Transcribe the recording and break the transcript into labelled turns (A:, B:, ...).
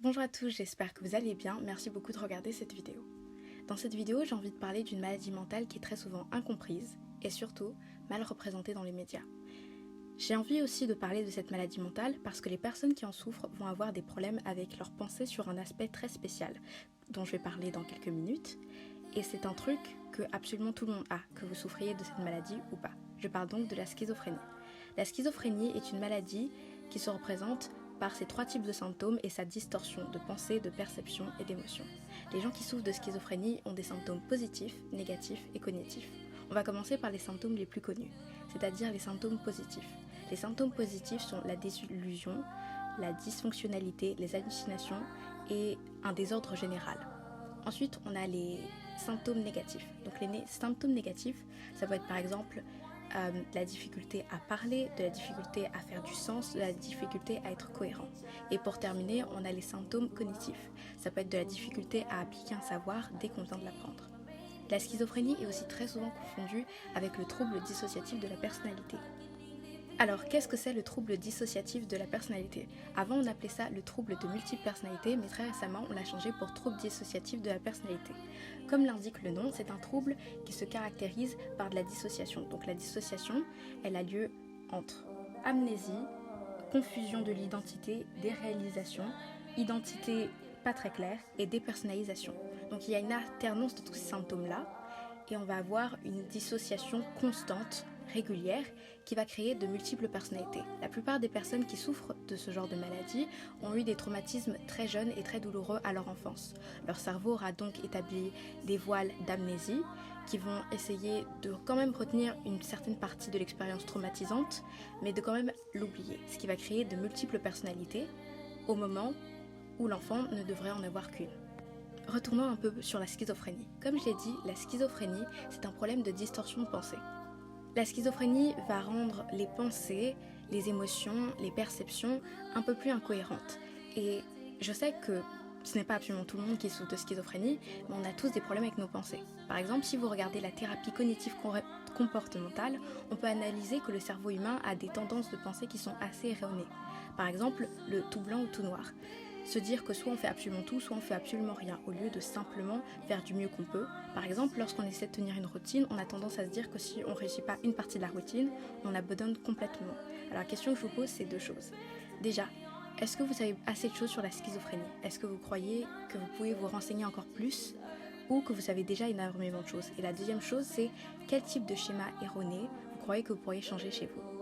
A: Bonjour à tous, j'espère que vous allez bien, merci beaucoup de regarder cette vidéo. Dans cette vidéo, j'ai envie de parler d'une maladie mentale qui est très souvent incomprise et surtout mal représentée dans les médias. J'ai envie aussi de parler de cette maladie mentale parce que les personnes qui en souffrent vont avoir des problèmes avec leurs pensées sur un aspect très spécial, dont je vais parler dans quelques minutes, et c'est un truc que absolument tout le monde a, que vous souffriez de cette maladie ou pas. Je parle donc de la schizophrénie. La schizophrénie est une maladie qui se représente par ces trois types de symptômes et sa distorsion de pensée, de perception et d'émotion. Les gens qui souffrent de schizophrénie ont des symptômes positifs, négatifs et cognitifs. On va commencer par les symptômes les plus connus, c'est-à-dire les symptômes positifs. Les symptômes positifs sont la désillusion, la dysfonctionnalité, les hallucinations et un désordre général. Ensuite, on a les symptômes négatifs. Donc les symptômes négatifs, ça peut être par exemple de la difficulté à parler, de la difficulté à faire du sens, de la difficulté à être cohérent. Et pour terminer, on a les symptômes cognitifs. Ça peut être de la difficulté à appliquer un savoir dès qu'on vient de l'apprendre. La schizophrénie est aussi très souvent confondue avec le trouble dissociatif de la personnalité. Alors, qu'est-ce que c'est le trouble dissociatif de la personnalité? Avant, on appelait ça le trouble de multiple personnalité, mais très récemment, on l'a changé pour trouble dissociatif de la personnalité. Comme l'indique le nom, c'est un trouble qui se caractérise par de la dissociation. Donc la dissociation, elle a lieu entre amnésie, confusion de l'identité, déréalisation, identité pas très claire et dépersonnalisation. Donc il y a une alternance de tous ces symptômes-là et on va avoir une dissociation constante, régulière, qui va créer de multiples personnalités. La plupart des personnes qui souffrent de ce genre de maladie ont eu des traumatismes très jeunes et très douloureux à leur enfance. Leur cerveau aura donc établi des voiles d'amnésie qui vont essayer de quand même retenir une certaine partie de l'expérience traumatisante, mais de quand même l'oublier, ce qui va créer de multiples personnalités au moment où l'enfant ne devrait en avoir qu'une. Retournons un peu sur la schizophrénie. Comme je l'ai dit, la schizophrénie, c'est un problème de distorsion de pensée. La schizophrénie va rendre les pensées, les émotions, les perceptions un peu plus incohérentes. Et je sais que ce n'est pas absolument tout le monde qui souffre de schizophrénie, mais on a tous des problèmes avec nos pensées. Par exemple, si vous regardez la thérapie cognitive comportementale, on peut analyser que le cerveau humain a des tendances de pensée qui sont assez erronées. Par exemple, le tout blanc ou tout noir. Se dire que soit on fait absolument tout, soit on fait absolument rien, au lieu de simplement faire du mieux qu'on peut. Par exemple, lorsqu'on essaie de tenir une routine, on a tendance à se dire que si on ne réussit pas une partie de la routine, on abandonne complètement. Alors la question que je vous pose, c'est deux choses. Déjà, est-ce que vous savez assez de choses sur la schizophrénie? Est-ce que vous croyez que vous pouvez vous renseigner encore plus ou que vous savez déjà énormément de choses? Et la deuxième chose, c'est quel type de schéma erroné vous croyez que vous pourriez changer chez vous?